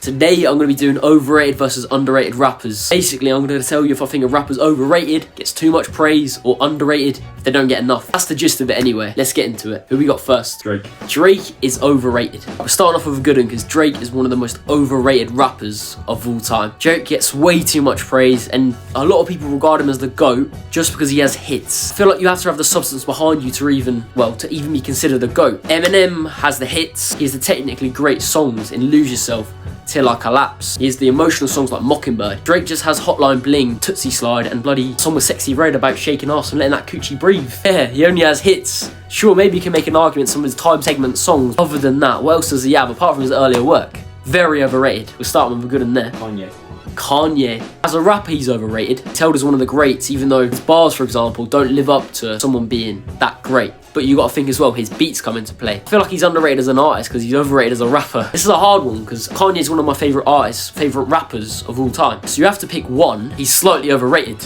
Today I'm going to be doing overrated versus underrated rappers. Basically, I'm going to tell you if I think a rapper's overrated, gets too much praise, or underrated if they don't get enough. That's the gist of it anyway. Let's get into it. Who we got first? Drake. Drake is overrated. We're starting off with a good one because Drake is one of the most overrated rappers of all time. Drake gets way too much praise and a lot of people regard him as the GOAT just because he has hits. I feel like you have to have the substance behind you to even be considered the GOAT. Eminem has the hits. He has the technically great songs in Lose Yourself, Till I Collapse. He has the emotional songs like Mockingbird. Drake just has Hotline Bling, Tootsie Slide, and bloody song with Sexy Red about shaking ass and letting that coochie breathe. Yeah, he only has hits. Sure, maybe you can make an argument some of his time segment songs. Other than that, what else does he have apart from his earlier work? Very overrated. We're starting with a good one there. Kanye. As a rapper, he's overrated. He's held as one of the greats, even though his bars, for example, don't live up to someone being that great. But you got to think as well, his beats come into play. I feel like he's underrated as an artist because he's overrated as a rapper. This is a hard one because Kanye is one of my favourite artists, favourite rappers of all time. So you have to pick one. He's slightly overrated.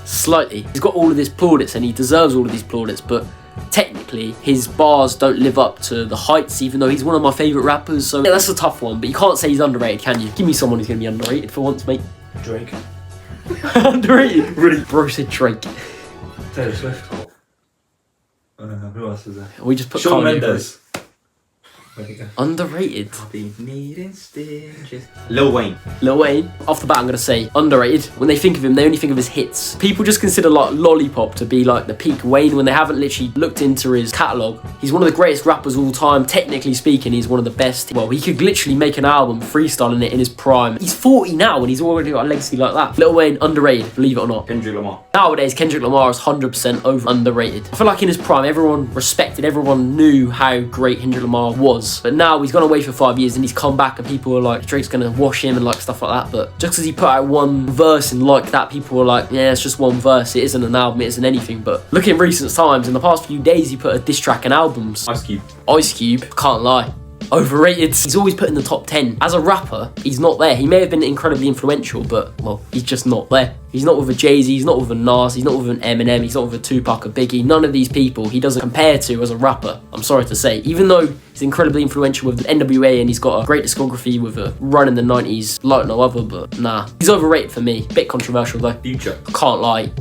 Slightly. He's got all of these plaudits and he deserves all of these plaudits, but technically his bars don't live up to the heights, even though he's one of my favourite rappers. So yeah, that's a tough one, but you can't say he's underrated, can you? Give me someone who's going to be underrated for once, mate. Drake. Underrated? Really? Bro said Drake. Taylor Swift. Who else is there? We just put Shawn Kanye, Mendes. Underrated. I'll be needing stitches. Lil Wayne. Lil Wayne, off the bat I'm going to say underrated. When they think of him, they only think of his hits. People just consider like Lollipop to be like the peak Wayne when they haven't literally looked into his catalogue. He's one of the greatest rappers of all time. Technically speaking, he's one of the best. Well, he could literally make an album freestyling it in his prime. He's 40 now and he's already got a legacy like that. Lil Wayne, underrated, believe it or not. Kendrick Lamar. Nowadays, Kendrick Lamar is 100% underrated. I feel like in his prime, everyone respected, everyone knew how great Kendrick Lamar was. But now he's gone away for 5 years and he's come back and people are like, Drake's gonna wash him and like stuff like that. But just because he put out one verse and like that, people were like, yeah, it's just one verse. It isn't an album, it isn't anything. But look in recent times, in the past few days, he put a diss track and albums. Ice Cube. Ice Cube, can't lie. Overrated. He's always put in the top 10. As a rapper, he's not there. He may have been incredibly influential, but, well, he's just not there. He's not with a Jay-Z, he's not with a Nas, he's not with an Eminem, he's not with a Tupac or Biggie. None of these people he doesn't compare to as a rapper, I'm sorry to say. Even though he's incredibly influential with the NWA and he's got a great discography with a run in the 90s like no other, but nah. He's overrated for me. Bit controversial though. Future. Can't lie.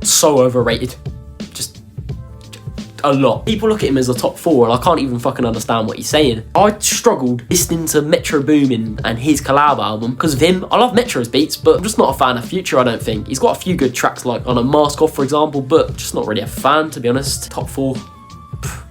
So overrated. Just a lot. People look at him as a top 4 and I can't even fucking understand what he's saying. I struggled listening to Metro Boomin and his collab album because of him. I love Metro's beats, but I'm just not a fan of Future, I don't think. He's got a few good tracks like on a Mask Off, for example, but just not really a fan, to be honest. Top 4,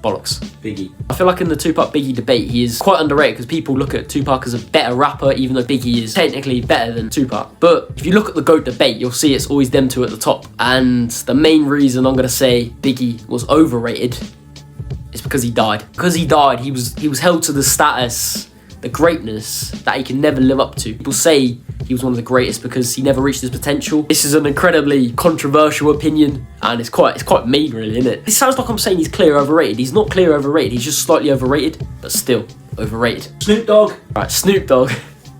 bollocks. Biggie. I feel like in the Tupac Biggie debate, he is quite underrated because people look at Tupac as a better rapper, even though Biggie is technically better than Tupac. But if you look at the GOAT debate, you'll see it's always them two at the top. And the main reason I'm going to say Biggie was overrated is because he died. Because he died, he was held to the status, the greatness that he can never live up to. People say he was one of the greatest because he never reached his potential. This is an incredibly controversial opinion and it's quite mean really, isn't it? It sounds like I'm saying he's clear overrated. He's not clear overrated, he's just slightly overrated, but still overrated. Snoop Dogg. Right, Snoop Dogg.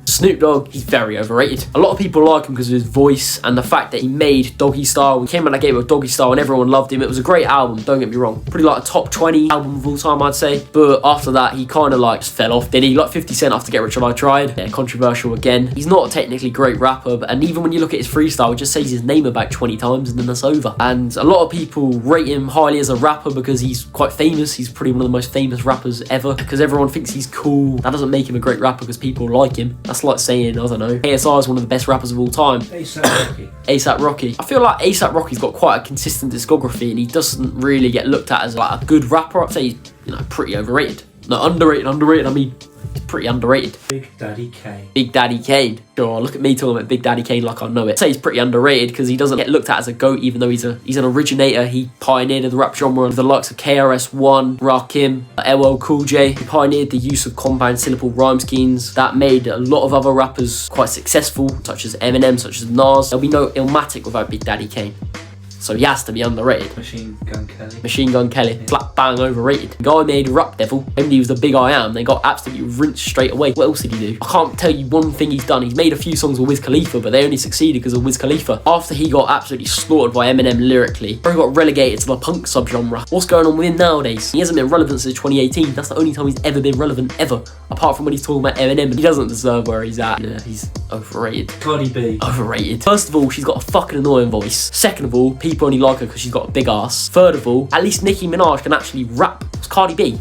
Snoop Dogg, he's very overrated. A lot of people like him because of his voice and the fact that he made Doggy Style. He came out that game with Doggy Style and everyone loved him. It was a great album, don't get me wrong. Pretty like a top 20 album of all time, I'd say. But after that, he kind of like just fell off, did he? Like 50 Cent after Get Rich or I Tried. Yeah, controversial again. He's not a technically great rapper, and even when you look at his freestyle, it just says his name about 20 times and then that's over. And a lot of people rate him highly as a rapper because he's quite famous. He's probably one of the most famous rappers ever because everyone thinks he's cool. That doesn't make him a great rapper because people like him. That's like saying, I don't know, ASR is one of the best rappers of all time. A$AP Rocky. A$AP Rocky. I feel like A$AP Rocky's got quite a consistent discography and he doesn't really get looked at as like a good rapper. I'd say he's, pretty overrated. No, underrated, I mean, he's pretty underrated. Big Daddy Kane. Big Daddy Kane. Sure, look at me talking about Big Daddy Kane like I know it. I'd say he's pretty underrated because he doesn't get looked at as a GOAT even though he's an originator. He pioneered the rap genre with the likes of KRS-One, Rakim, LL Cool J. He pioneered the use of compound syllable rhyme schemes that made a lot of other rappers quite successful, such as Eminem, such as Nas. There'll be no Illmatic without Big Daddy Kane. so he has to be underrated. Machine Gun Kelly. Machine Gun Kelly, slap bang overrated. The guy made Rap Devil, when he was the big I Am, they got absolutely rinsed straight away. What else did he do? I can't tell you one thing he's done. He's made a few songs with Wiz Khalifa, but they only succeeded because of Wiz Khalifa. After he got absolutely slaughtered by Eminem lyrically, bro got relegated to the punk subgenre. What's going on with him nowadays? He hasn't been relevant since 2018. That's the only time he's ever been relevant, ever. Apart from when he's talking about Eminem. He doesn't deserve where he's at. Yeah, he's overrated. Cardi B. Overrated. First of all, she's got a fucking annoying voice. Second of all, people only like her because she's got a big ass. Third of all, at least Nicki Minaj can actually rap. It's Cardi B.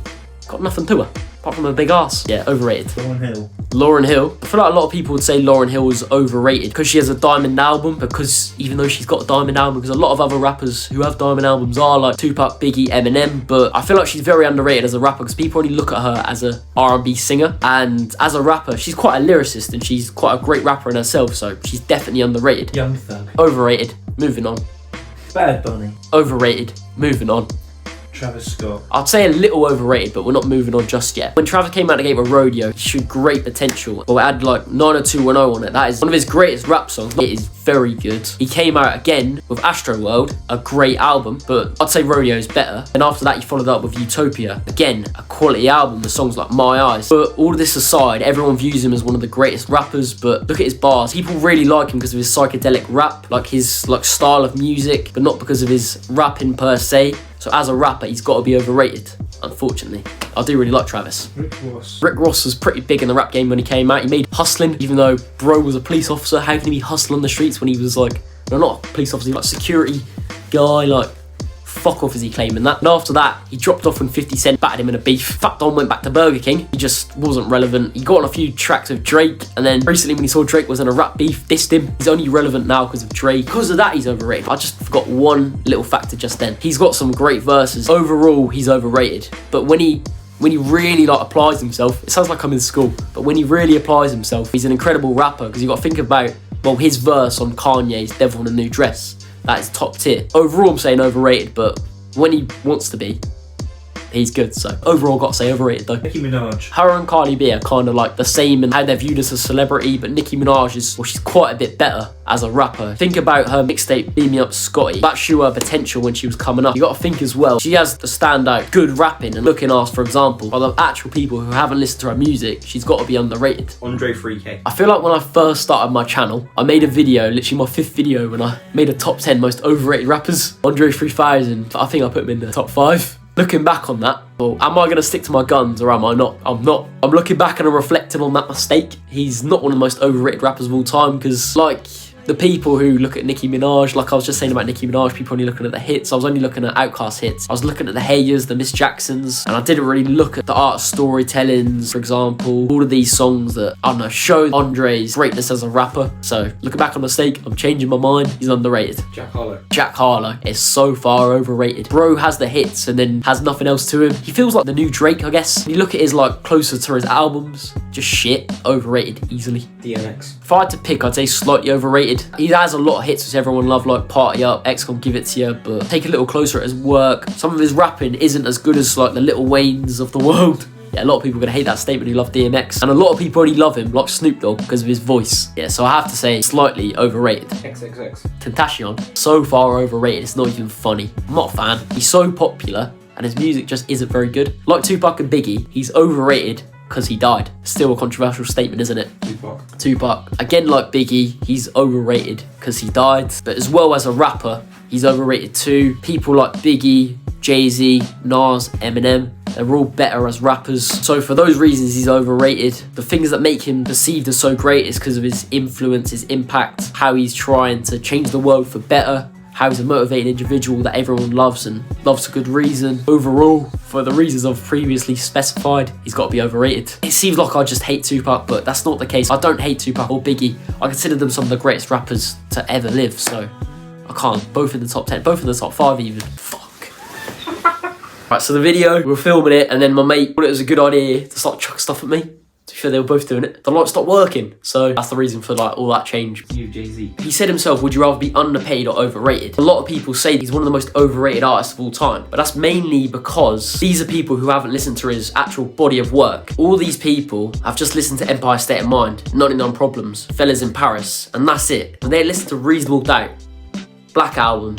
Got nothing to her. Apart from a big ass. Yeah, overrated. Lauryn Hill. Lauryn Hill. I feel like a lot of people would say Lauryn Hill is overrated because she has a diamond album, because even though she's got a diamond album, because a lot of other rappers who have diamond albums are like Tupac, Biggie, Eminem, but I feel like she's very underrated as a rapper because people only look at her as a R&B singer, and as a rapper, she's quite a lyricist and she's quite a great rapper in herself, so she's definitely underrated. Young Thug. Overrated. Moving on. Bad Bunny. Overrated. Moving on. Travis Scott. I'd say a little overrated, but we're not moving on just yet. When Travis came out the gate with Rodeo, he showed great potential. But it had like 90210 on it. That is one of his greatest rap songs. It is very good. He came out again with Astroworld, a great album, but I'd say Rodeo is better. And after that, he followed up with Utopia. Again, a quality album with songs like My Eyes. But all of this aside, everyone views him as one of the greatest rappers, but look at his bars. People really like him because of his psychedelic rap, like his like style of music, but not because of his rapping per se. So as a rapper, he's got to be overrated, unfortunately. I do really like Travis. Rick Ross. Rick Ross was pretty big in the rap game when he came out. He made Hustling, even though bro was a police officer. How can he be hustling on the streets when he was like, no, not a police officer, like security guy, like fuck off is he claiming that. And after that, he dropped off when 50 Cent battered him in a beef. Fat Don went back to Burger King. He just wasn't relevant. He got on a few tracks with Drake, and then recently when he saw Drake was in a rap beef, dissed him. He's only relevant now because of Drake. Because of that, he's overrated. I just forgot one little factor just then. He's got some great verses. Overall, he's overrated. But when he really like applies himself, it sounds like I'm in school, but when he really applies himself, he's an incredible rapper, because you got to think about, well, his verse on Kanye's Devil in a New Dress. That is top tier. Overall, I'm saying overrated, but when he wants to be, he's good. So overall, got to say overrated though. Nicki Minaj. Her and Cardi B are kind of like the same in how they're viewed as a celebrity, but Nicki Minaj is, well, she's quite a bit better as a rapper. Think about her mixtape Beam Me Up Scotty. That showed her potential when she was coming up. You got to think as well, she has the standout good rapping and looking ass, for example. By the actual people who haven't listened to her music, she's got to be underrated. Andre 3K. I feel like when I first started my channel, I made a video, literally my 5th video, when I made a top 10 most overrated rappers. Andre 3000, I think I put him in the top 5. Looking back on that, well, am I going to stick to my guns or am I not? I'm not. I'm looking back and I'm reflecting on that mistake. He's not one of the most overrated rappers of all time, because like the people who look at Nicki Minaj, like I was just saying about Nicki Minaj, people only looking at the hits. I was only looking at Outkast hits. I was looking at the Hayers, the Miss Jacksons, and I didn't really look at the art of storytellings, for example. All of these songs that, I don't know, show Andre's greatness as a rapper. So looking back on the mistake, I'm changing my mind. He's underrated. Jack Harlow. Jack Harlow is so far overrated. Bro has the hits and then has nothing else to him. He feels like the new Drake, I guess. When you look at his like closer to his albums, just shit. Overrated easily. DMX. If I had to pick, I'd say slightly overrated. He has a lot of hits which everyone love, like Party Up, X Gon' Give It To You, but take a little closer at his work. Some of his rapping isn't as good as like the Lil Waynes of the world. Yeah, a lot of people are going to hate that statement who love DMX. And a lot of people only love him, like Snoop Dogg, because of his voice. Yeah, so I have to say slightly overrated. XXX. Tentacion, so far overrated, it's not even funny. I'm not a fan. He's so popular and his music just isn't very good. Like Tupac and Biggie, he's overrated because he died. Still a controversial statement, isn't it? Tupac. Again, like Biggie, he's overrated because he died. But as well as a rapper, he's overrated too. People like Biggie, Jay-Z, Nas, Eminem, they're all better as rappers. So for those reasons, he's overrated. The things that make him perceived as so great is because of his influence, his impact, how he's trying to change the world for better, how he's a motivated individual that everyone loves and loves for good reason. Overall, for the reasons I've previously specified, he's got to be overrated. It seems like I just hate Tupac, but that's not the case. I don't hate Tupac or Biggie. I consider them some of the greatest rappers to ever live, so I can't. Both in the top 10, both in the top 5 even. Fuck. Right, so the video, we were filming it, and then my mate thought it was a good idea to start chucking stuff at me. To be fair, they were both doing it. The light stopped working, so that's the reason for like all that change. You, Jay-Z. He said himself, would you rather be underpaid or overrated? A lot of people say he's one of the most overrated artists of all time, but that's mainly because these are people who haven't listened to his actual body of work. All these people have just listened to Empire State of Mind, 99 Problems, Fellas in Paris, and that's it. When they listen to Reasonable Doubt, Black Album,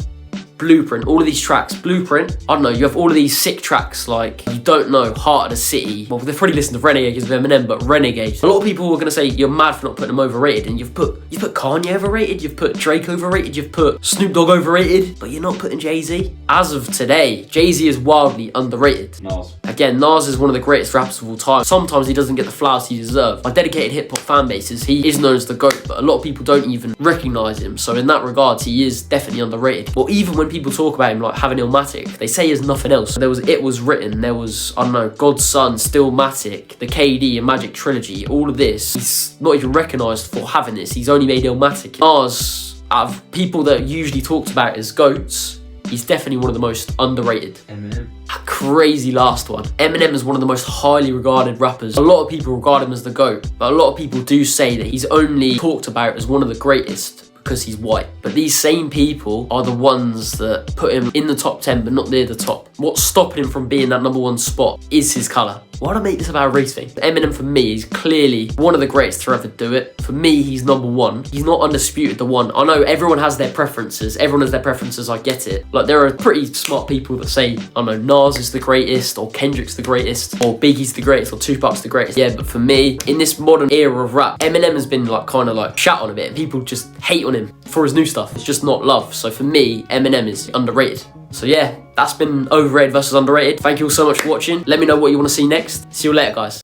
Blueprint, all of these tracks. Blueprint, I don't know, you have all of these sick tracks like You Don't Know, Heart of the City. Well, they've probably listened to Renegade because of Eminem, but Renegade. A lot of people are gonna say you're mad for not putting them overrated, and you've put Kanye overrated, you've put Drake overrated, you've put Snoop Dogg overrated, but you're not putting Jay-Z. As of today, Jay-Z is wildly underrated. Nas. Again, Nas is one of the greatest rappers of all time. Sometimes he doesn't get the flowers he deserves. By dedicated hip-hop fan bases, he is known as the GOAT, but a lot of people don't even recognise him. So in that regard, he is definitely underrated. But even when people talk about him like having Illmatic, they say he has nothing else. There was It Was Written, there was, I don't know, God's Son, Stillmatic, the KD and Magic Trilogy, all of this. He's not even recognised for having this. He's only made Illmatic. Nas, out of people that are usually talked about as GOATs, he's definitely one of the most underrated. Eminem. Crazy last one. Eminem is one of the most highly regarded rappers. A lot of people regard him as the GOAT, but a lot of people do say that he's only talked about as one of the greatest because he's white. But these same people are the ones that put him in the top 10 but not near the top. What's stopping him from being that #1 spot is his colour. Why do I make this about a race thing? Eminem for me is clearly one of the greatest to ever do it. For me, he's #1. He's not undisputed the one. I know everyone has their preferences. Everyone has their preferences, I get it. Like, there are pretty smart people that say, I don't know, Nas is the greatest, or Kendrick's the greatest, or Biggie's the greatest, or Tupac's the greatest. Yeah, but for me, in this modern era of rap, Eminem has been like kind of like shat on a bit, and people just hate on him for his new stuff. It's just not love. So for me, Eminem is underrated. So yeah, that's been Overrated versus Underrated. Thank you all so much for watching. Let me know what you want to see next. See you later, guys.